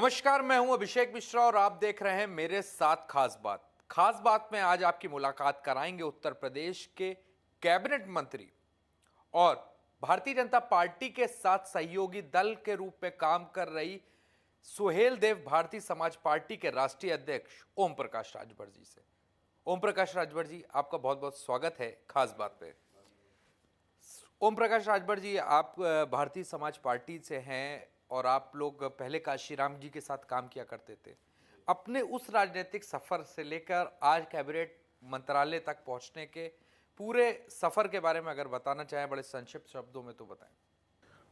नमस्कार, मैं हूं अभिषेक मिश्रा और आप देख रहे हैं मेरे साथ खास बात। खास बात में आज आपकी मुलाकात कराएंगे उत्तर प्रदेश के कैबिनेट मंत्री और भारतीय जनता पार्टी के साथ सहयोगी दल के रूप में काम कर रही सुहेल देव भारतीय समाज पार्टी के राष्ट्रीय अध्यक्ष ओम प्रकाश राजभर जी से। ओम प्रकाश राजभर जी, आपका बहुत बहुत स्वागत है खास बात पे। ओम प्रकाश राजभर जी, आप भारतीय समाज पार्टी से हैं और आप लोग पहले काशीराम जी के साथ काम किया करते थे। अपने उस राजनीतिक सफर से लेकर आज कैबिनेट मंत्रालय तक पहुंचने के पूरे सफर के बारे में अगर बताना चाहें बड़े संक्षिप्त शब्दों में तो बताएं।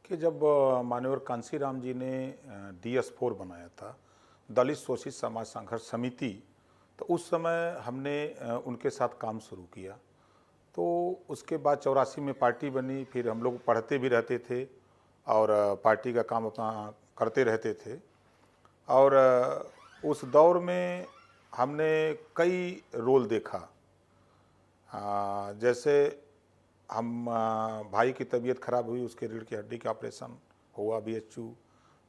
कि जब माननीय कांसीराम जी ने DS4 बनाया था, दलित शोषित समाज संघर्ष समिति, तो उस समय हमने उनके साथ काम शुरू किया। तो उसके बाद 84 में पार्टी बनी, फिर हम लोग पढ़ते भी रहते थे और पार्टी का काम अपना करते रहते थे। और उस दौर में हमने कई रोल देखा। जैसे हम भाई की तबीयत खराब हुई, उसके रीढ़ की हड्डी का ऑपरेशन हुआ BHU,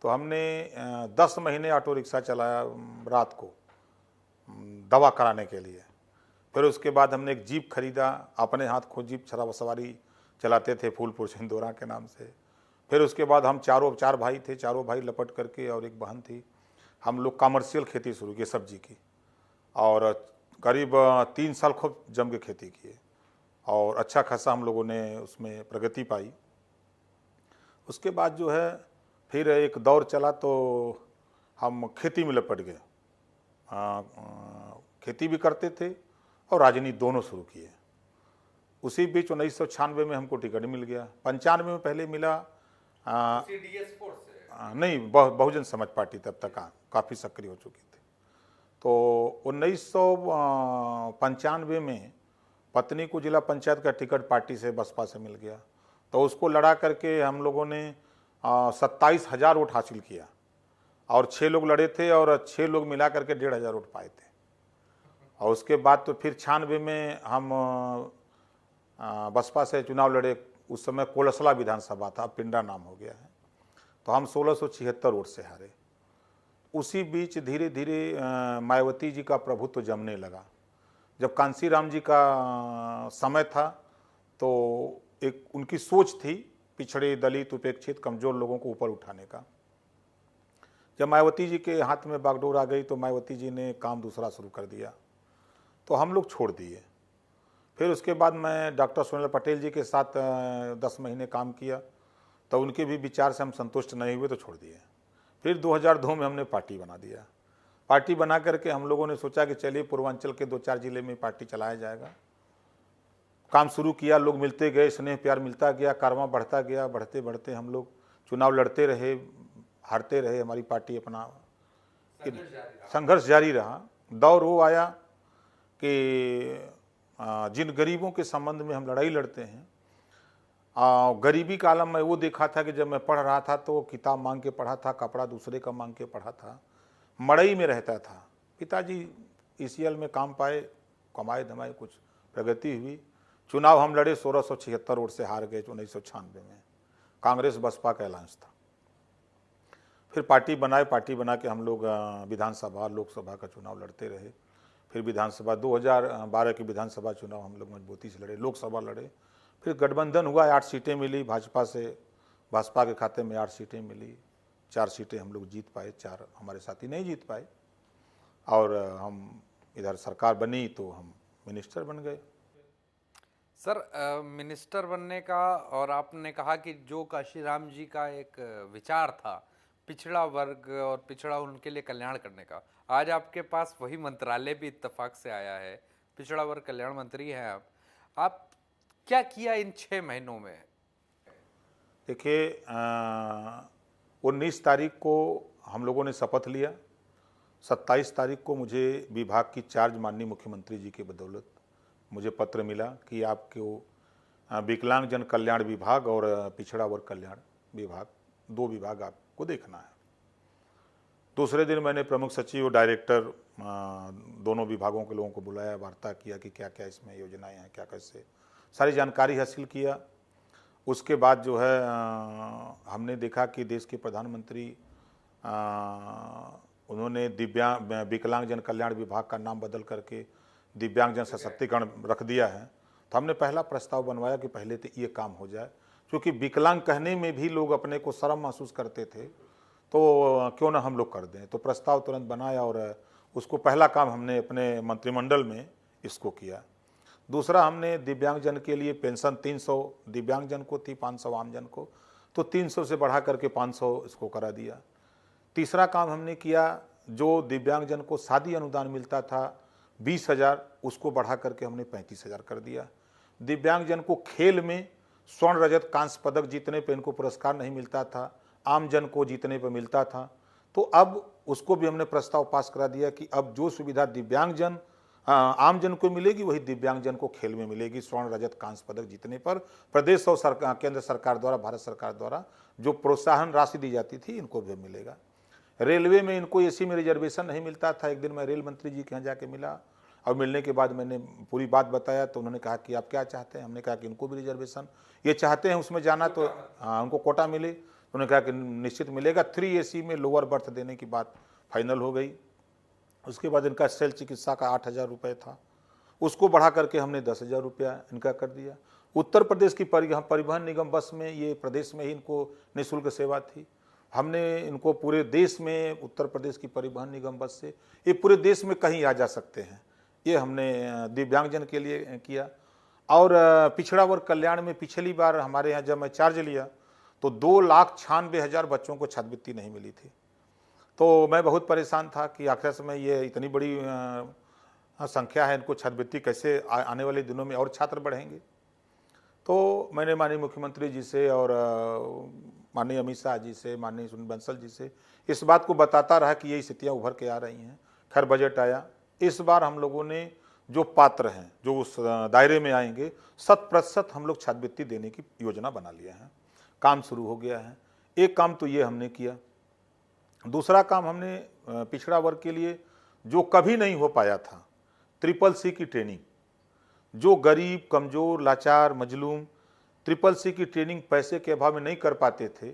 तो हमने 10 महीने ऑटो रिक्शा चलाया रात को दवा कराने के लिए। फिर उसके बाद हमने एक जीप खरीदा, अपने हाथ खुद जीप सवारी चलाते थे फूलपुर सिंदूरा के नाम से। फिर उसके बाद हम चार भाई थे, चारों भाई लपट करके, और एक बहन थी। हम लोग कमर्शियल खेती शुरू की सब्जी की, और करीब 3 साल खूब जम के खेती किए और अच्छा खासा हम लोगों ने उसमें प्रगति पाई। उसके बाद जो है फिर एक दौर चला तो हम खेती में लपट गए। खेती भी करते थे और राजनीति दोनों शुरू किए। उसी बीच 1996 में हमको टिकट मिल गया। 95 में पहले मिला DS4 से? नहीं, बहुजन समाज पार्टी तब तक काफ़ी सक्रिय हो चुकी थी। तो 1995 में पत्नी को जिला पंचायत का टिकट पार्टी से बसपा से मिल गया, तो उसको लड़ा करके हम लोगों ने 27,000 वोट हासिल किया और 6 लोग लड़े थे और 6 लोग मिला करके 1,500 वोट पाए थे। और उसके बाद तो फिर 96 में हम बसपा से चुनाव लड़े। उस समय कोलसला विधानसभा था, पिंडा नाम हो गया है। तो हम 1676 वोट से हारे। उसी बीच धीरे धीरे मायावती जी का प्रभुत्व जमने लगा। जब कांसीराम जी का समय था तो एक उनकी सोच थी पिछड़े, दलित, उपेक्षित, कमज़ोर लोगों को ऊपर उठाने का। जब मायावती जी के हाथ में बागडोर आ गई तो मायावती जी ने काम दूसरा शुरू कर दिया, तो हम लोग छोड़ दिए। फिर उसके बाद मैं डॉक्टर सोनल पटेल जी के साथ 10 महीने काम किया, तो उनके भी विचार से हम संतुष्ट नहीं हुए तो छोड़ दिए। फिर 2002 में हमने पार्टी बना दिया। पार्टी बना करके हम लोगों ने सोचा कि चलिए पूर्वांचल के 2-4 जिले में पार्टी चलाया जाएगा। काम शुरू किया, लोग मिलते गए, स्नेह प्यार मिलता गया, कारवां बढ़ता गया। बढ़ते बढ़ते हम लोग चुनाव लड़ते रहे, हारते रहे। हमारी पार्टी अपना संघर्ष जारी रहा। दौर वो आया कि जिन गरीबों के संबंध में हम लड़ाई लड़ते हैं, गरीबी का आलम मैं वो देखा था कि जब मैं पढ़ रहा था तो किताब मांग के पढ़ा था, कपड़ा दूसरे का मांग के पढ़ा था, मड़ई में रहता था। पिताजी ECL में काम पाए, कमाए धमाए, कुछ प्रगति हुई। चुनाव हम लड़े, 1676 वोट से हार गए 1996 में। कांग्रेस बसपा का अलायंस था। फिर पार्टी बनाए, पार्टी बना के हम लोग विधानसभा, लोकसभा का चुनाव लड़ते रहे। फिर विधानसभा 2012 के विधानसभा चुनाव हम लोग मजबूती से लड़े, लोकसभा लड़े। फिर गठबंधन हुआ, 8 सीटें मिली भाजपा से। भाजपा के खाते में 8 सीटें मिली, 4 सीटें हम लोग जीत पाए, 4 हमारे साथी नहीं जीत पाए। और हम इधर सरकार बनी तो हम मिनिस्टर बन गए। सर, मिनिस्टर बनने का, और आपने कहा कि जो काशीराम जी का एक विचार था पिछड़ा वर्ग और पिछड़ा उनके लिए कल्याण करने का, आज आपके पास वही मंत्रालय भी इत्तेफाक से आया है, पिछड़ा वर्ग कल्याण मंत्री हैं आप क्या किया इन 6 महीनों में? देखिए, 19 तारीख को हम लोगों ने शपथ लिया। 27 तारीख को मुझे विभाग की चार्ज माननीय मुख्यमंत्री जी के बदौलत मुझे पत्र मिला कि आपको विकलांगजन कल्याण विभाग और पिछड़ा वर्ग कल्याण विभाग, 2 विभाग आपको देखना है। दूसरे दिन मैंने प्रमुख सचिव और डायरेक्टर दोनों विभागों के लोगों को बुलाया, वार्ता किया कि क्या क्या इसमें योजनाएं हैं, क्या कैसे, सारी जानकारी हासिल किया। उसके बाद जो है हमने देखा कि देश के प्रधानमंत्री उन्होंने विकलांगजन कल्याण विभाग का नाम बदल करके दिव्यांगजन सशक्तिकरण रख दिया है। तो हमने पहला प्रस्ताव बनवाया कि पहले तो ये काम हो जाए, क्योंकि विकलांग कहने में भी लोग अपने को शर्म महसूस करते थे, तो क्यों ना हम लोग कर दें। तो प्रस्ताव तुरंत बनाया और उसको पहला काम हमने अपने मंत्रिमंडल में इसको किया। दूसरा, हमने दिव्यांगजन के लिए पेंशन 300 दिव्यांगजन को थी, 500 आमजन को, तो 300 से बढ़ा करके 500 इसको करा दिया। तीसरा काम हमने किया, जो दिव्यांगजन को शादी अनुदान मिलता था 20,000, उसको बढ़ा करके हमने 35,000 कर दिया। दिव्यांगजन को खेल में स्वर्ण रजत कांस्य पदक जीतने पर इनको पुरस्कार नहीं मिलता था, आमजन को जीतने पर मिलता था, तो अब उसको भी हमने प्रस्ताव पास करा दिया कि अब जो सुविधा दिव्यांगजन आमजन को मिलेगी वही दिव्यांगजन को खेल में मिलेगी। स्वर्ण रजत कांस्य पदक जीतने पर प्रदेश और केंद्र सरकार द्वारा, भारत सरकार द्वारा जो प्रोत्साहन राशि दी जाती थी, इनको भी मिलेगा। रेलवे में इनको एसी में रिजर्वेशन नहीं मिलता था। एक दिन मैं रेल मंत्री जी के यहाँ जाके मिला और मिलने के बाद मैंने पूरी बात बताया, तो उन्होंने कहा कि आप क्या चाहते हैं। हमने कहा कि इनको भी रिजर्वेशन ये चाहते हैं उसमें जाना, तो हाँ उनको कोटा मिले। उन्होंने कहा कि निश्चित मिलेगा। 3 AC में लोअर बर्थ देने की बात फाइनल हो गई। उसके बाद इनका सेल चिकित्सा का 8,000 रुपये था, उसको बढ़ा करके हमने 10,000 रुपया इनका कर दिया। उत्तर प्रदेश की परिवहन निगम बस में, ये प्रदेश में ही इनको निःशुल्क सेवा थी। हमने इनको पूरे देश में, उत्तर प्रदेश की परिवहन निगम बस से ये पूरे देश में कहीं आ जा सकते हैं, ये हमने दिव्यांगजन के लिए किया। और पिछड़ा वर्ग कल्याण में पिछली बार हमारे यहाँ जब मैं चार्ज लिया तो 2,96,000 बच्चों को छात्रवृत्ति नहीं मिली थी। तो मैं बहुत परेशान था कि आखिर समय ये इतनी बड़ी संख्या है, इनको छात्रवृत्ति कैसे आने वाले दिनों में और छात्र बढ़ेंगे। तो मैंने माननीय मुख्यमंत्री जी से और माननीय अमित शाह जी से, माननीय सुनील बंसल जी से इस बात को बताता रहा कि ये स्थितियाँ उभर के आ रही हैं। खैर बजट आया। इस बार हम लोगों ने जो पात्र हैं, जो उस दायरे में आएंगे, 100% हम लोग छात्रवृत्ति देने की योजना बना लिया है। काम शुरू हो गया है। एक काम तो ये हमने किया। दूसरा काम हमने पिछड़ा वर्ग के लिए जो कभी नहीं हो पाया था, CCC की ट्रेनिंग, जो गरीब, कमज़ोर, लाचार, मजलूम CCC की ट्रेनिंग पैसे के अभाव में नहीं कर पाते थे,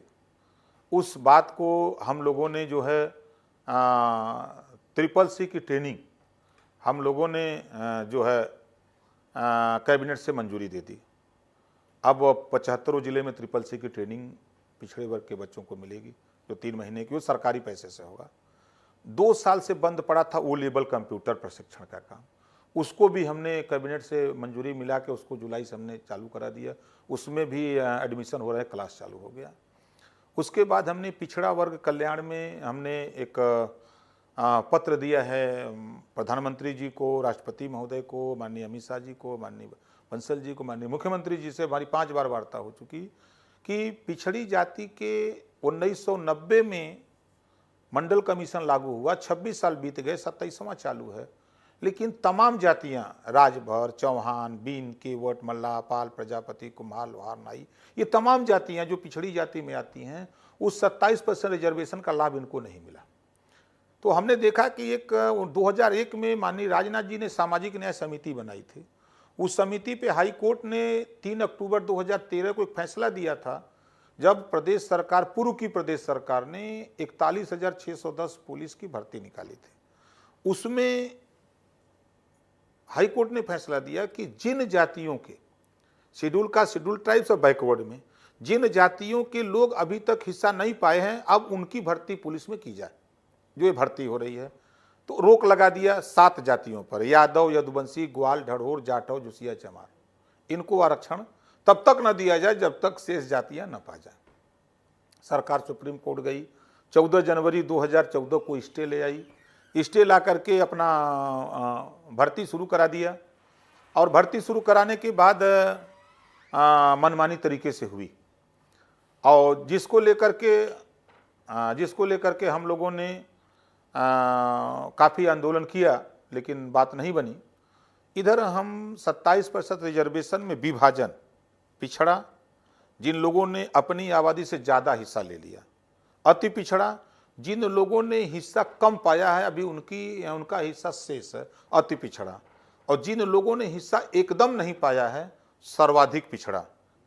उस बात को हम लोगों ने जो है CCC की ट्रेनिंग हम लोगों ने जो है कैबिनेट से मंजूरी दे दी। अब 75 जिले में CCC की ट्रेनिंग पिछड़े वर्ग के बच्चों को मिलेगी, जो 3 महीने की, वो सरकारी पैसे से होगा। 2 साल से बंद पड़ा था O लेवल कंप्यूटर प्रशिक्षण का काम, उसको भी हमने कैबिनेट से मंजूरी मिला के उसको जुलाई से हमने चालू करा दिया। उसमें भी एडमिशन हो रहा है, क्लास चालू हो गया। उसके बाद हमने पिछड़ा वर्ग कल्याण में हमने एक पत्र दिया है प्रधानमंत्री जी को, राष्ट्रपति महोदय को, माननीय अमित शाह जी को, माननीय बंसल जी को, माननीय मुख्यमंत्री जी से हमारी 5 बार वार्ता हो चुकी कि पिछड़ी जाति के 1990 में मंडल कमीशन लागू हुआ, 26 साल बीत गए, 27वां चालू है, लेकिन तमाम जातियां, राजभर, चौहान, बीन, केवट, मल्लाह, पाल, प्रजापति, कुम्हार, लोहार, नाई, ये तमाम जातियां जो पिछड़ी जाति में आती हैं, उस 27% रिजर्वेशन का लाभ इनको नहीं मिला। तो हमने देखा कि 2001 में माननीय राजनाथ जी ने सामाजिक न्याय समिति बनाई थी। उस समिति पे हाई कोर्ट ने 3 अक्टूबर 2013 को एक फैसला दिया था, जब प्रदेश सरकार, पूर्व की प्रदेश सरकार ने 41,610 पुलिस की भर्ती निकाली थी। उसमें हाई कोर्ट ने फैसला दिया कि जिन जातियों के शेड्यूल ट्राइब्स और बैकवर्ड में जिन जातियों के लोग अभी तक हिस्सा नहीं पाए हैं, अब उनकी भर्ती पुलिस में की जाए, जो ये भर्ती हो रही है। तो रोक लगा दिया 7 जातियों पर, यादव, यदुवंशी, ग्वाल, ढढ़ोर, जाटव, जुसिया, चमार। इनको आरक्षण तब तक न दिया जाए जब तक शेष जातियां न पा जाए। सरकार सुप्रीम कोर्ट गई, 14 जनवरी 2014 को स्टे ले आई। स्टे ला करके अपना भर्ती शुरू करा दिया, और भर्ती शुरू कराने के बाद मनमानी तरीके से हुई, और जिसको लेकर के हम लोगों ने काफ़ी आंदोलन किया, लेकिन बात नहीं बनी। इधर हम 27% रिजर्वेशन में विभाजन, पिछड़ा जिन लोगों ने अपनी आबादी से ज़्यादा हिस्सा ले लिया, अति पिछड़ा जिन लोगों ने हिस्सा कम पाया है, अभी उनका हिस्सा शेष है, अति पिछड़ा, और जिन लोगों ने हिस्सा एकदम नहीं पाया है, सर्वाधिक पिछड़ा।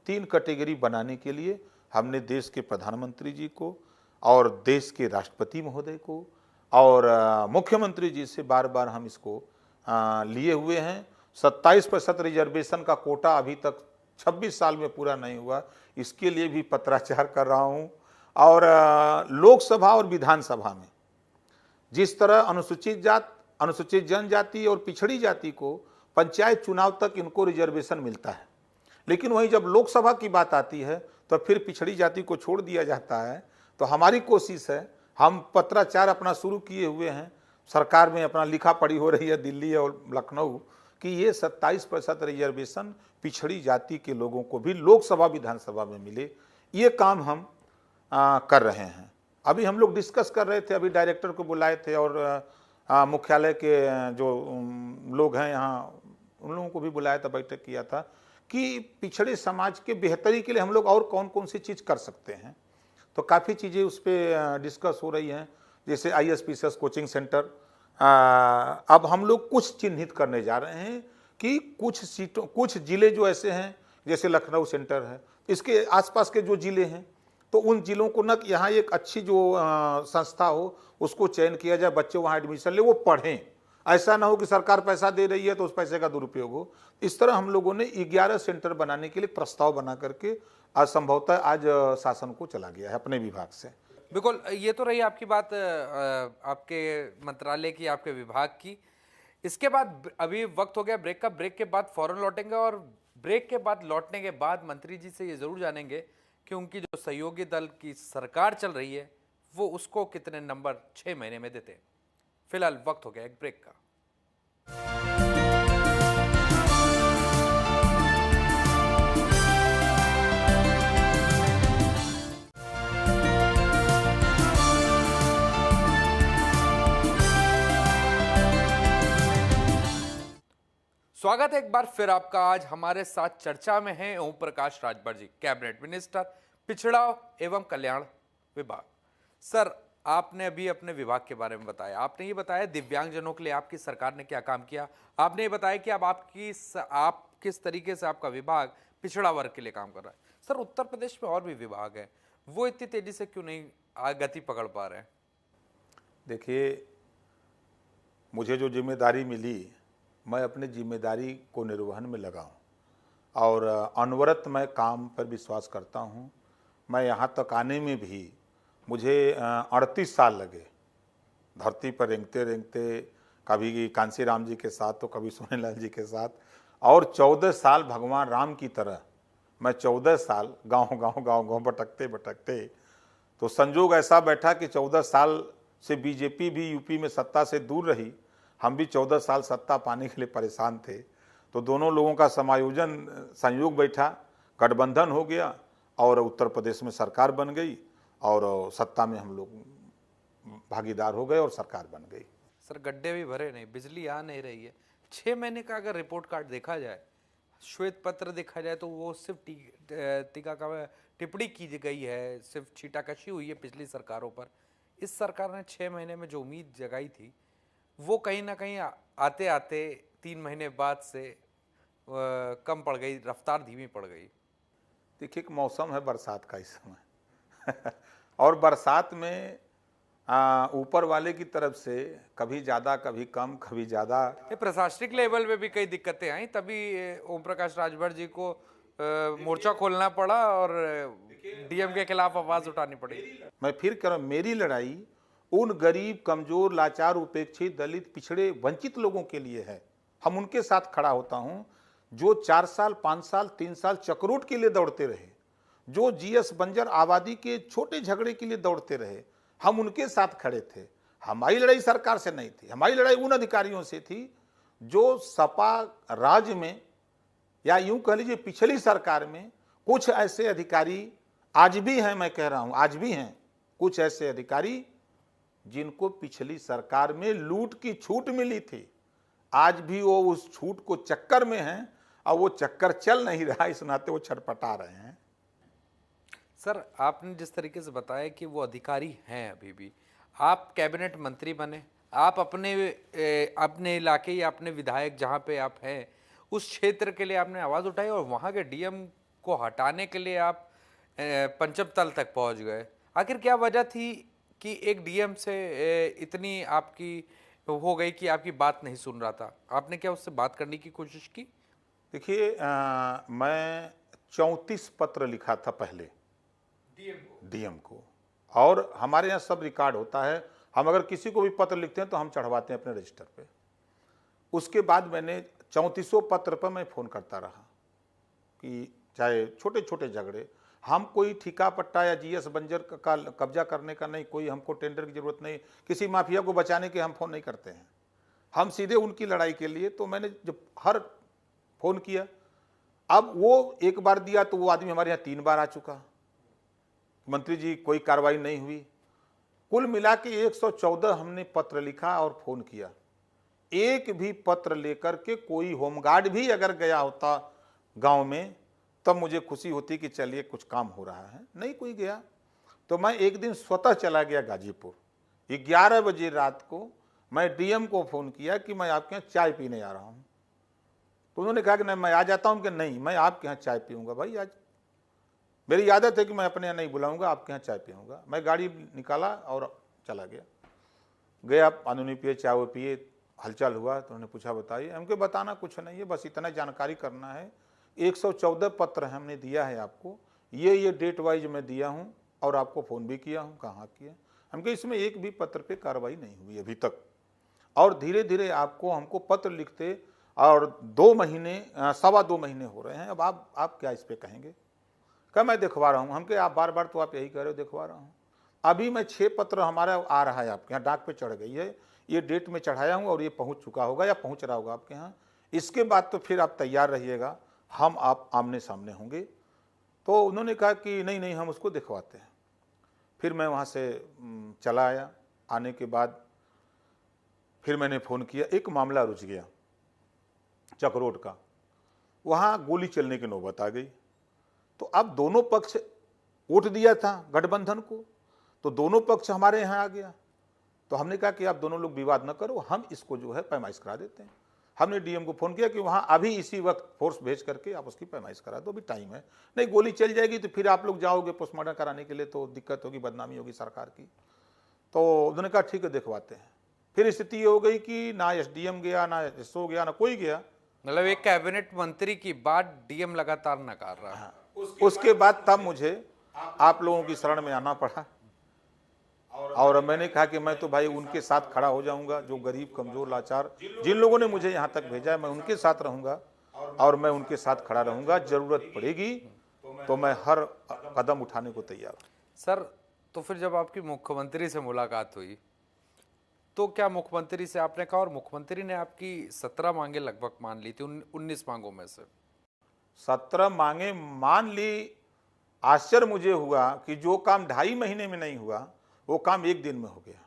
3 कैटेगरी बनाने के लिए हमने देश के प्रधानमंत्री जी को, और देश के राष्ट्रपति महोदय को और मुख्यमंत्री जी से बार बार हम इसको लिए हुए हैं। 27% रिजर्वेशन का कोटा अभी तक 26 साल में पूरा नहीं हुआ, इसके लिए भी पत्राचार कर रहा हूँ। और लोकसभा और विधानसभा में जिस तरह अनुसूचित जनजाति और पिछड़ी जाति को पंचायत चुनाव तक इनको रिजर्वेशन मिलता है, लेकिन वहीं जब लोकसभा की बात आती है तो फिर पिछड़ी जाति को छोड़ दिया जाता है। तो हमारी कोशिश है, हम पत्राचार अपना शुरू किए हुए हैं, सरकार में अपना लिखा पढ़ी हो रही है दिल्ली और लखनऊ कि ये 27% रिजर्वेशन पिछड़ी जाति के लोगों को भी लोकसभा विधानसभा में मिले। ये काम हम कर रहे हैं। अभी हम लोग डिस्कस कर रहे थे, अभी डायरेक्टर को बुलाए थे और मुख्यालय के जो लोग हैं यहाँ उन लोगों को भी बुलाया था, बैठक किया था कि पिछड़े समाज के बेहतरी के लिए हम लोग और कौन कौन सी चीज़ कर सकते हैं। तो काफ़ी चीज़ें उस पर डिस्कस हो रही हैं, जैसे ISPCS कोचिंग सेंटर। अब हम लोग कुछ चिन्हित करने जा रहे हैं कि कुछ ज़िले जो ऐसे हैं, जैसे लखनऊ सेंटर है, इसके आसपास के जो ज़िले हैं तो उन जिलों को न यहाँ एक अच्छी जो संस्था हो उसको चयन किया जाए, बच्चे वहाँ एडमिशन ले, वो पढ़ें। ऐसा ना हो कि सरकार पैसा दे रही है तो उस पैसे का दुरुपयोग हो। इस तरह हम लोगों ने 11 सेंटर बनाने के लिए प्रस्ताव बना करके आज संभवतः आज शासन को चला गया है अपने विभाग से। बिल्कुल, ये तो रही आपकी बात आपके मंत्रालय की, आपके विभाग की। इसके बाद अभी वक्त हो गया ब्रेक का। ब्रेक के बाद फौरन लौटेंगे और ब्रेक के बाद लौटने के बाद मंत्री जी से ये जरूर जानेंगे कि उनकी जो सहयोगी दल की सरकार चल रही है वो उसको कितने नंबर 6 महीने में देते हैं। फिलहाल वक्त हो गया एक ब्रेक का। स्वागत है एक बार फिर आपका। आज हमारे साथ चर्चा में हैं ओम प्रकाश राजभर जी, कैबिनेट मिनिस्टर, पिछड़ा एवं कल्याण विभाग। सर, आपने अभी अपने विभाग के बारे में बताया। आपने ये बताया दिव्यांगजनों के लिए आपकी सरकार ने क्या काम किया। आपने ये बताया कि अब आप किस तरीके से आपका विभाग पिछड़ा वर्ग के लिए काम कर रहा है। सर, उत्तर प्रदेश में और भी विभाग हैं, वो इतनी तेजी से क्यों नहीं गति पकड़ पा रहे हैं? देखिए, मुझे जो जिम्मेदारी मिली, मैं अपनी जिम्मेदारी को निर्वहन में लगा हूँ और अनवरत मैं काम पर विश्वास करता हूँ। मैं यहाँ तक आने में भी मुझे 38 साल लगे, धरती पर रेंगते रेंगते, कभी कांसीराम जी के साथ तो कभी सोनेलाल जी के साथ, और 14 साल भगवान राम की तरह मैं 14 साल गांव भटकते भटकते, तो संजोग ऐसा बैठा कि 14 साल से बीजेपी भी यूपी में सत्ता से दूर रही, हम भी 14 साल सत्ता पाने के लिए परेशान थे। तो दोनों लोगों का संयोग बैठा, गठबंधन हो गया और उत्तर प्रदेश में सरकार बन गई और सत्ता में हम लोग भागीदार हो गए और सरकार बन गई। सर, गड्ढे भी भरे नहीं, बिजली आ नहीं रही है। 6 महीने का अगर रिपोर्ट कार्ड देखा जाए, श्वेत पत्र देखा जाए, तो वो सिर्फ टिप्पणी की गई है, सिर्फ छीटाकशी हुई है पिछली सरकारों पर। इस सरकार ने 6 महीने में जो उम्मीद जगाई थी वो कहीं ना कहीं आते आते 3 महीने बाद से कम पड़ गई, रफ्तार धीमी पड़ गई। देखिए, एक मौसम है बरसात का इस समय और बरसात में ऊपर वाले की तरफ से कभी ज़्यादा कभी कम कभी ज़्यादा, प्रशासनिक लेवल पे भी कई दिक्कतें आई, तभी ओम प्रकाश राजभर जी को मोर्चा खोलना पड़ा और डीएम के खिलाफ आवाज उठानी पड़ी। मैं फिर कह रहा हूँ, मेरी लड़ाई उन गरीब, कमजोर, लाचार, उपेक्षित, दलित, पिछड़े, वंचित लोगों के लिए है। हम उनके साथ खड़ा होता हूं जो 4 साल, 5 साल, 3 साल चक्रोट के लिए दौड़ते रहे, जो जीएस बंजर आबादी के छोटे झगड़े के लिए दौड़ते रहे, हम उनके साथ खड़े थे। हमारी लड़ाई सरकार से नहीं थी, हमारी लड़ाई उन अधिकारियों से थी जो सपा राज में, या यूं कह लीजिए पिछली सरकार में, कुछ ऐसे अधिकारी आज भी हैं, मैं कह रहा हूं आज भी हैं कुछ ऐसे अधिकारी जिनको पिछली सरकार में लूट की छूट मिली थी। आज भी वो उस छूट को चक्कर में हैं और वो चक्कर चल नहीं रहा, इस नाते वो छटपटा रहे हैं। सर, आपने जिस तरीके से बताया कि वो अधिकारी हैं, अभी भी आप कैबिनेट मंत्री बने, आप अपने इलाके या अपने विधायक जहाँ पे आप हैं उस क्षेत्र के लिए आपने आवाज़ उठाई और वहाँ के डीएम को हटाने के लिए आप पंचम तल तक पहुँच गए। आखिर क्या वजह थी कि एक डीएम से इतनी आपकी हो गई कि आपकी बात नहीं सुन रहा था? आपने क्या उससे बात करने की कोशिश की? देखिए, मैं 34 पत्र लिखा था पहले डीएम को, और हमारे यहाँ सब रिकॉर्ड होता है। हम अगर किसी को भी पत्र लिखते हैं तो हम चढ़वाते हैं अपने रजिस्टर पे। उसके बाद मैंने 34 पत्र पर मैं फ़ोन करता रहा कि चाहे छोटे छोटे झगड़े, हम कोई ठिका पट्टा या जीएस बंजर का कब्जा करने का नहीं, कोई हमको टेंडर की ज़रूरत नहीं, किसी माफिया को बचाने के हम फ़ोन नहीं करते हैं, हम सीधे उनकी लड़ाई के लिए। तो मैंने जब हर फ़ोन किया, अब वो एक बार दिया तो वो आदमी हमारे यहाँ 3 बार आ चुका, मंत्री जी कोई कार्रवाई नहीं हुई। कुल मिला के 114 हमने पत्र लिखा और फ़ोन किया। एक भी पत्र लेकर के कोई होमगार्ड भी अगर गया होता गांव में तब मुझे खुशी होती कि चलिए कुछ काम हो रहा है, नहीं कोई गया। तो मैं एक दिन स्वतः चला गया गाजीपुर। 11 बजे रात को मैं डीएम को फ़ोन किया कि मैं आपके यहाँ चाय पीने आ रहा हूँ। तो उन्होंने कहा कि नहीं मैं आ जाता हूँ, कि नहीं मैं आपके यहाँ चाय पीऊँगा भाई, आज मेरी आदत है कि मैं अपने यहाँ नहीं बुलाऊँगा, आपके यहाँ चाय पीऊँगा। मैं गाड़ी निकाला और चला गया, पानी नहीं पिए, चाय वो पिए, हलचल हुआ तो उन्होंने पूछा बताइए। हमको बताना कुछ नहीं है, बस इतना जानकारी करना है। 114 पत्र हमने दिया है आपको, ये डेट वाइज मैं दिया हूँ और आपको फ़ोन भी किया हूँ, कहाँ किया। हमको इसमें एक भी पत्र पे कार्रवाई नहीं हुई अभी तक, और धीरे धीरे हमको पत्र लिखते और 2 महीने 2.25 महीने हो रहे हैं। अब आप क्या इस पर कहेंगे? क्या मैं दिखवा रहा हूँ, हमके आप बार तो आप यही कह रहे हो, दिखवा रहा हूँ। अभी मैं 6 पत्र हमारा आ रहा है आपके यहाँ, डाक पे चढ़ गई है, ये डेट में चढ़ाया हूँ और ये पहुँच चुका होगा या पहुँच रहा होगा आपके यहाँ। इसके बाद तो फिर आप तैयार रहिएगा, हम आप आमने सामने होंगे। तो उन्होंने कहा कि नहीं नहीं हम उसको दिखवाते हैं। फिर मैं वहाँ से चला आया। आने के बाद फिर मैंने फ़ोन किया, एक मामला रुझ गया चकरोट का, वहाँ गोली चलने की नौबत आ गई। तो अब दोनों पक्ष वोट दिया था गठबंधन को, तो दोनों पक्ष हमारे यहाँ आ गया। तो हमने कहा कि आप दोनों लोग विवाद न करो, हम इसको जो है पैमाइश करा देते हैं। हमने डीएम को फ़ोन किया कि वहाँ अभी इसी वक्त फोर्स भेज करके आप उसकी पैमाइश करा दो, अभी टाइम है, नहीं गोली चल जाएगी तो फिर आप लोग जाओगे पोस्टमार्टम कराने के लिए तो दिक्कत होगी, बदनामी होगी सरकार की। तो उन्होंने कहा ठीक है दिखवाते हैं। फिर स्थिति ये हो गई कि ना एसडीएम गया, ना एसओ गया, ना कोई गया। मतलब एक कैबिनेट मंत्री की बात डीएम लगातार नकार रहा है। उसके बाद तब मुझे आप लोगों की शरण में आना पड़ा, और मैंने कहा कि मैं तो भाई उनके साथ खड़ा हो जाऊंगा, जो गरीब कमजोर लाचार जिन लोगों ने मुझे यहाँ तक भेजा है, मैं उनके साथ रहूंगा और मैं उनके साथ खड़ा रहूंगा। जरूरत पड़ेगी तो मैं हर कदम उठाने को तैयार हूँ। सर, तो फिर जब आपकी मुख्यमंत्री से मुलाकात हुई तो क्या मुख्यमंत्री से आपने कहा, और मुख्यमंत्री ने आपकी 17 मांगे लगभग मान ली थी 19 मांगों में से? 17 मांगे मान ली। आश्चर्य मुझे हुआ कि जो काम 2.5 महीने में नहीं हुआ वो काम 1 दिन में हो गया।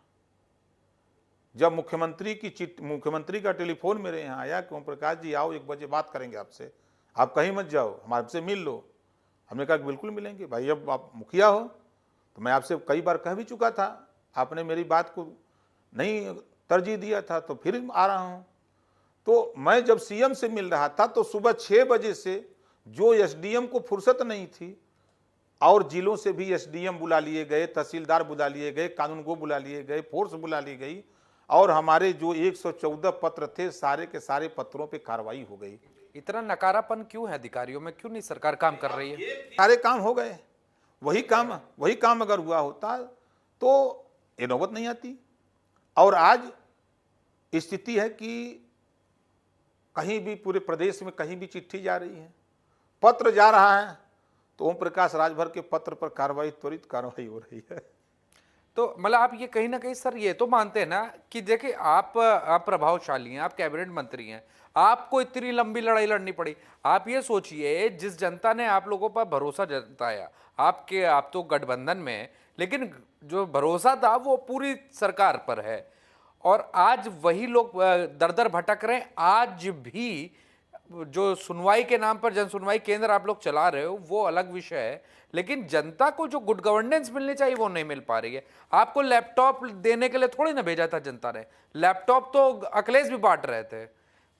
जब मुख्यमंत्री का टेलीफोन मेरे यहाँ आया कि ओम प्रकाश जी आओ 1 बजे बात करेंगे आपसे, आप कहीं मत जाओ, हमारे से मिल लो। हमने कहा कि बिल्कुल मिलेंगे भाई, अब आप मुखिया हो तो मैं आपसे कई बार कह भी चुका था, आपने मेरी बात को नहीं तरजीह दिया था, तो फिर आ रहा हूँ। तो मैं जब सीएम से मिल रहा था तो सुबह 6 बजे से जो एसडीएम को फुर्सत नहीं थी, और जिलों से भी एसडीएम बुला लिए गए, तहसीलदार बुला लिए गए, कानूनगो बुला लिए गए, फोर्स बुला ली गई, और हमारे जो 114 पत्र थे सारे के सारे पत्रों पे कार्रवाई हो गई। इतना नकारापन क्यों है अधिकारियों में? क्यों नहीं सरकार काम कर रही है? सारे काम हो गए, वही काम अगर हुआ होता तो ये नौबत नहीं आती। और आज स्थिति है कि कहीं भी पूरे प्रदेश में कहीं भी चिट्ठी जा रही है, पत्र जा रहा है, तो ओम प्रकाश राजभर के पत्र पर त्वरित कार्रवाई हो रही है। तो मतलब आप ये कहीं ना कहीं सर ये तो मानते हैं ना कि देखिए आप प्रभावशाली हैं, आप कैबिनेट मंत्री हैं, आपको इतनी लंबी लड़ाई लड़नी पड़ी। आप ये सोचिए, जिस जनता ने आप लोगों पर भरोसा जताया, आप तो गठबंधन में हैं, लेकिन जो भरोसा था वो पूरी सरकार पर है, और आज वही लोग दर दर भटक रहे हैं। आज भी जो सुनवाई के नाम पर जन सुनवाई केंद्र आप लोग चला रहे हो वो अलग विषय है, लेकिन जनता को जो गुड गवर्नेंस मिलनी चाहिए वो नहीं मिल पा रही है। आपको लैपटॉप देने के लिए थोड़ी ना भेजा था जनता ने, लैपटॉप तो अखिलेश भी बांट रहे थे।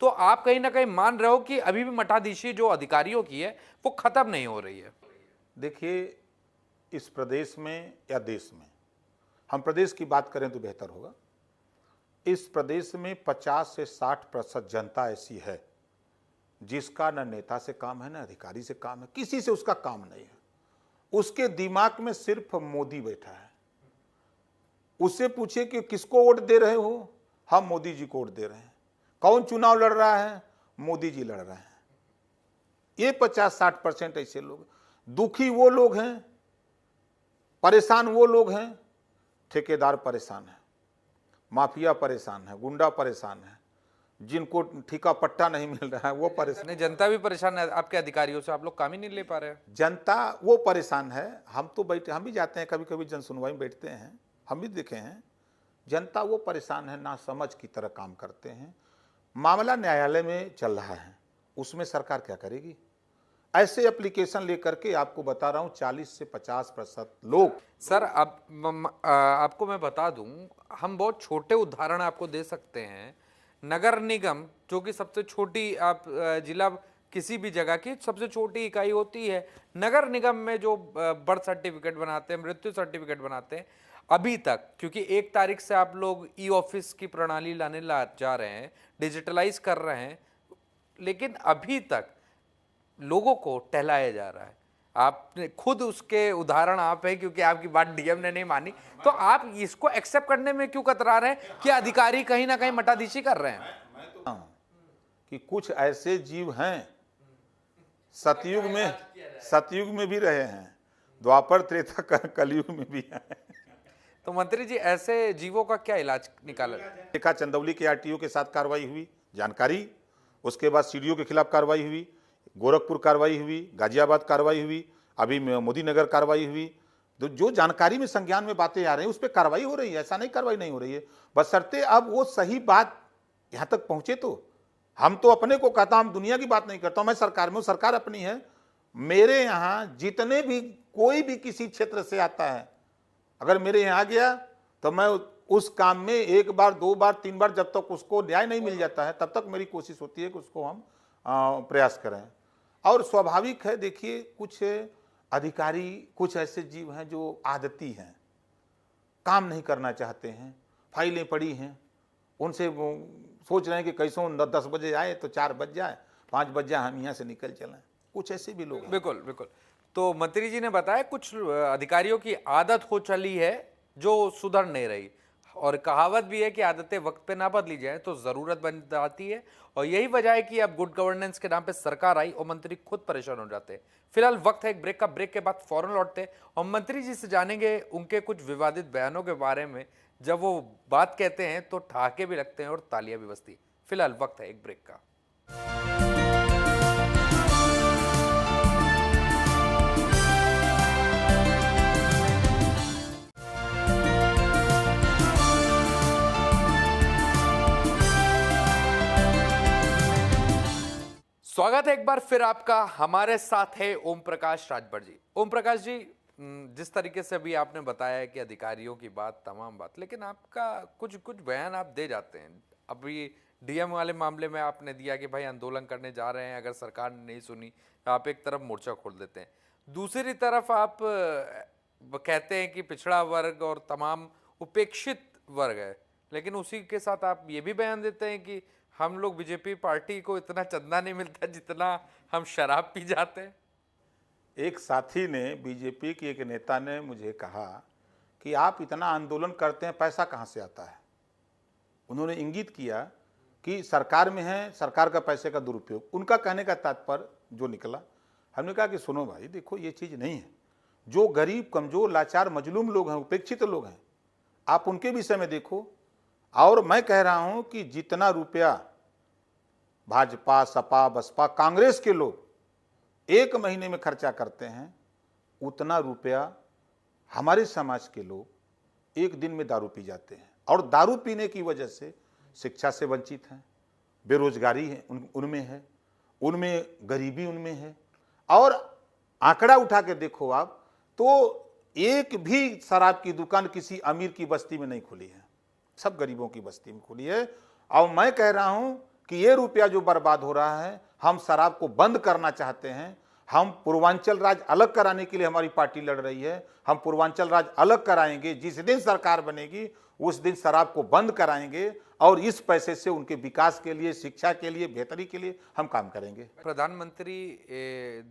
तो आप कहीं ना कहीं मान रहे हो कि अभी भी मठाधीशी जो अधिकारियों की है वो खत्म नहीं हो रही है। देखिए, इस प्रदेश में या देश में, हम प्रदेश की बात करें तो बेहतर होगा, इस प्रदेश में 50 से 60% जनता ऐसी है जिसका न नेता से काम है, न अधिकारी से काम है, किसी से उसका काम नहीं है। उसके दिमाग में सिर्फ मोदी बैठा है। उससे पूछे कि किसको वोट दे रहे हो, हम मोदी जी को वोट दे रहे हैं। कौन चुनाव लड़ रहा है, मोदी जी लड़ रहे हैं। ये 50-60% ऐसे लोग, दुखी वो लोग हैं, परेशान वो लोग हैं, ठेकेदार परेशान है, माफिया परेशान है, गुंडा परेशान है, जिनको ठेका पट्टा नहीं मिल रहा है वो परेशान नहीं, जनता भी परेशान है आपके अधिकारियों से, आप लोग काम ही नहीं ले पा रहे हैं। जनता वो परेशान है। हम तो बैठे, हम भी जाते हैं कभी कभी जन सुनवाई में बैठते हैं, हम भी देखे हैं। जनता वो परेशान है, ना समझ की तरह काम करते हैं। मामला न्यायालय में चल रहा है, उसमें सरकार क्या करेगी? ऐसे एप्लीकेशन लेकर के आपको बता रहा हूं 40 से 50% लोग। सर अब आपको मैं बता दूं, हम बहुत छोटे उदाहरण आपको दे सकते हैं। नगर निगम, जो कि सबसे छोटी आप जिला किसी भी जगह की सबसे छोटी इकाई होती है, नगर निगम में जो बर्थ सर्टिफिकेट बनाते हैं, मृत्यु सर्टिफिकेट बनाते हैं, अभी तक, क्योंकि 1 तारीख से आप लोग ई ऑफिस की प्रणाली लाने जा रहे हैं, डिजिटलाइज कर रहे हैं, लेकिन अभी तक लोगों को टहलाया जा रहा है। आपने खुद उसके उदाहरण आप है, क्योंकि आपकी बात डीएम ने नहीं मानी, तो आप इसको एक्सेप्ट करने में क्यों कतरा रहे हैं कि अधिकारी कहीं ना कहीं मटाधीशी कर रहे हैं? कि कुछ ऐसे जीव हैं, सतयुग में भी रहे हैं, द्वापर त्रेता कलयुग में भी हैं। तो मंत्री जी, ऐसे जीवों का क्या इलाज निकाला जाए? देखा, चंदौली के आरटीओ के साथ कार्रवाई हुई, जानकारी, उसके बाद सीडीओ के खिलाफ कार्रवाई हुई, गोरखपुर कार्रवाई हुई, गाजियाबाद कार्रवाई हुई, अभी मोदी नगर कार्रवाई हुई। तो जो जानकारी में संज्ञान में बातें आ रही हैं उस पर कार्रवाई हो रही है, ऐसा नहीं कार्रवाई नहीं हो रही है, बशर्ते अब वो सही बात यहाँ तक पहुंचे। तो हम तो अपने को कहता हूं, दुनिया की बात नहीं करता हूं, मैं सरकार में हूं, सरकार अपनी है। मेरे यहाँ जितने भी कोई भी किसी क्षेत्र से आता है, अगर मेरे यहाँ आ गया तो मैं उस काम में 1 बार 2 बार 3 बार, जब तक उसको न्याय नहीं मिल जाता है तब तक मेरी कोशिश होती है कि उसको हम प्रयास करें। और स्वाभाविक है, देखिए, कुछ अधिकारी, कुछ ऐसे जीव हैं जो आदती हैं, काम नहीं करना चाहते हैं, फाइलें पड़ी हैं, उनसे सोच रहे हैं कि कैसों 10 बजे आए तो 4 बज जाए, 5 बज जाए, हम यहाँ से निकल चलें। कुछ ऐसे भी लोग हैं। बिल्कुल बिल्कुल। तो मंत्री जी ने बताया कुछ अधिकारियों की आदत हो चली है जो सुधर नहीं रही, और कहावत भी है कि आदतें वक्त पे ना बदली जाए तो जरूरत बन जाती है, और यही वजह है कि अब गुड गवर्नेंस के नाम पे सरकार आई और मंत्री खुद परेशान हो जाते हैं। फिलहाल वक्त है एक ब्रेक का, ब्रेक के बाद फौरन लौटते हैं और मंत्री जी से जानेंगे उनके कुछ विवादित बयानों के बारे में। जब वो बात कहते हैं तो ठहाके भी लगते हैं और तालियां भी बजती। फिलहाल वक्त है एक ब्रेक का। स्वागत है एक बार फिर आपका। हमारे साथ है ओम प्रकाश राजभर जी। ओम प्रकाश जी, जिस तरीके से अभी आपने बताया कि अधिकारियों की बात, तमाम बात, लेकिन आपका कुछ बयान आप दे जाते हैं। अभी डीएम वाले मामले में आपने दिया कि भाई आंदोलन करने जा रहे हैं, अगर सरकार ने नहीं सुनी तो आप एक तरफ मोर्चा खोल देते हैं, दूसरी तरफ आप कहते हैं कि पिछड़ा वर्ग और तमाम उपेक्षित वर्ग है, लेकिन उसी के साथ आप ये भी बयान देते हैं कि हम लोग बीजेपी पार्टी को इतना चंदा नहीं मिलता जितना हम शराब पी जाते हैं। एक साथी ने, बीजेपी के एक नेता ने मुझे कहा कि आप इतना आंदोलन करते हैं, पैसा कहाँ से आता है? उन्होंने इंगित किया कि सरकार में है, सरकार का पैसे का दुरुपयोग। उनका कहने का तात्पर्य जो निकला, हमने कहा कि सुनो भाई, देखो ये चीज़ नहीं है। जो गरीब, कमजोर, लाचार, मजलूम लोग हैं, उपेक्षित लोग हैं, आप उनके विषय में देखो। और मैं कह रहा हूं कि जितना रुपया भाजपा, सपा, बसपा, कांग्रेस के लोग 1 महीने में खर्चा करते हैं, उतना रुपया हमारे समाज के लोग 1 दिन में दारू पी जाते हैं। और दारू पीने की वजह से शिक्षा से वंचित हैं, बेरोजगारी है उनमें है, उनमें गरीबी उनमें है। और आंकड़ा उठा के देखो आप, तो एक भी शराब की दुकान किसी अमीर की बस्ती में नहीं खुली है, सब गरीबों की बस्ती में खुली है। और मैं कह रहा हूं कि ये रुपया जो बर्बाद हो रहा है, हम शराब को बंद करना चाहते हैं। हम पूर्वांचल राज्य अलग कराने के लिए हमारी पार्टी लड़ रही है। हम पूर्वांचल राज्य अलग कराएंगे, जिस दिन सरकार बनेगी उस दिन शराब को बंद कराएंगे और इस पैसे से उनके विकास के लिए, शिक्षा के लिए, बेहतरी के लिए हम काम करेंगे। प्रधानमंत्री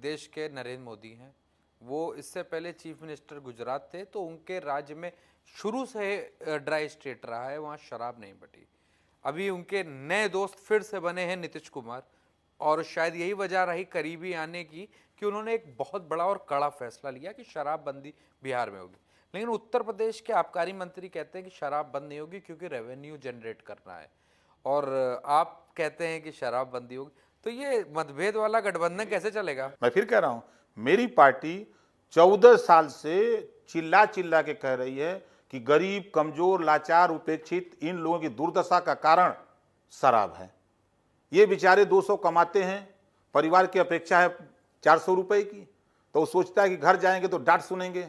देश के नरेंद्र मोदी हैं, वो इससे पहले चीफ मिनिस्टर गुजरात थे, तो उनके राज्य में शुरू से ड्राई स्टेट रहा है, वहाँ शराब नहीं बटी। अभी उनके नए दोस्त फिर से बने हैं नीतीश कुमार, और शायद यही वजह रही करीबी आने की कि उन्होंने एक बहुत बड़ा और कड़ा फैसला लिया कि शराबबंदी बिहार में होगी। लेकिन उत्तर प्रदेश के आबकारी मंत्री कहते हैं कि शराब बंद नहीं होगी क्योंकि रेवेन्यू जनरेट करना है, और आप कहते हैं कि शराब बंदी होगी। तो ये मतभेद वाला गठबंधन कैसे चलेगा? मैं फिर कह रहा हूं, मेरी पार्टी 14 साल से चिल्ला चिल्ला के कह रही है कि गरीब, कमजोर, लाचार, उपेक्षित इन लोगों की दुर्दशा का कारण शराब है। ये बेचारे 200 कमाते हैं, परिवार की अपेक्षा है 400 रुपए की, तो वो सोचता है कि घर जाएंगे तो डांट सुनेंगे,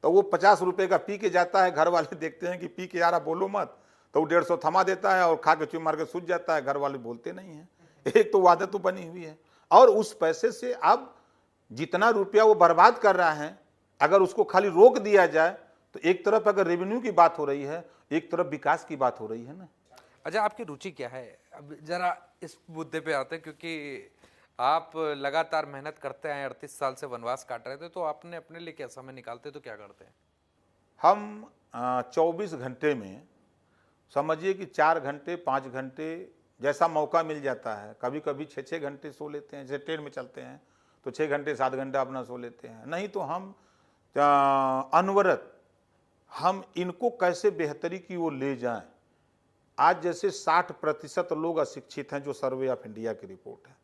तो वो 50 रुपए का पी के जाता है। घर वाले देखते हैं कि पी के यार बोलो मत, तो वो 150 थमा देता है और खा के चुप मार के सूझ जाता है। घर वाले बोलते नहीं हैं। एक तो आदत तो बनी हुई है, और उस पैसे से अब जितना रुपया वो बर्बाद कर रहा है, अगर उसको खाली रोक दिया जाए तो एक तरफ अगर रेवेन्यू की बात हो रही है, एक तरफ विकास की बात हो रही है ना। अच्छा, आपकी रुचि क्या है? अब जरा इस मुद्दे पे आते हैं, क्योंकि आप लगातार मेहनत करते हैं, 38 साल से वनवास काट रहे थे, तो आपने अपने लिए क्या समय निकालते तो क्या करते हैं? हम 24 घंटे में समझिए कि 4 घंटे 5 घंटे जैसा मौका मिल जाता है, कभी कभी 6-6 घंटे सो लेते हैं। जैसे ट्रेन में चलते हैं तो 6 घंटे 7 घंटा अपना सो लेते हैं। नहीं तो हम अनवरत हम इनको कैसे बेहतरी की ओर ले जाएं। आज जैसे 60% लोग अशिक्षित हैं, जो सर्वे ऑफ इंडिया की रिपोर्ट है।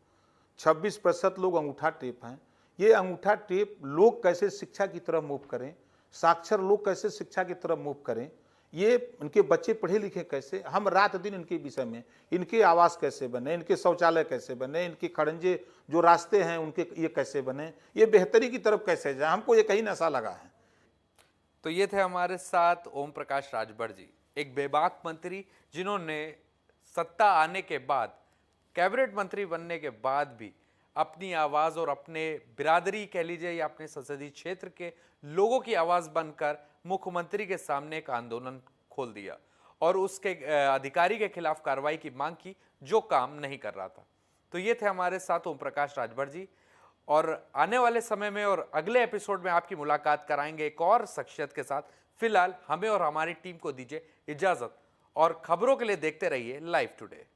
26% लोग अंगूठा टेप हैं। ये अंगूठा टेप लोग कैसे शिक्षा की तरफ मूव करें, साक्षर लोग कैसे शिक्षा की तरफ मूव करें, ये इनके बच्चे पढ़े लिखे कैसे, हम रात दिन इनके विषय में, इनके आवास कैसे बने, इनके शौचालय कैसे बने, इनके खड़ंजे जो रास्ते हैं उनके ये कैसे बने, ये बेहतरी की तरफ कैसे जाए, हमको ये कहीं नशा लगा है। तो ये थे हमारे साथ ओम प्रकाश राजभर जी, एक बेबाक मंत्री जिन्होंने सत्ता आने के बाद, कैबिनेट मंत्री बनने के बाद भी अपनी आवाज़ और अपने बिरादरी कह लीजिए या अपने संसदीय क्षेत्र के लोगों की आवाज़ बनकर मुख्यमंत्री के सामने एक आंदोलन खोल दिया और उसके अधिकारी के खिलाफ कार्रवाई की मांग की, जो काम नहीं कर रहा था। तो ये थे हमारे साथ ओम प्रकाश राजभर जी, और आने वाले समय में और अगले एपिसोड में आपकी मुलाकात कराएंगे एक और शख्सियत के साथ। फिलहाल हमें और हमारी टीम को दीजिए इजाजत, और खबरों के लिए देखते रहिए लाइव टुडे।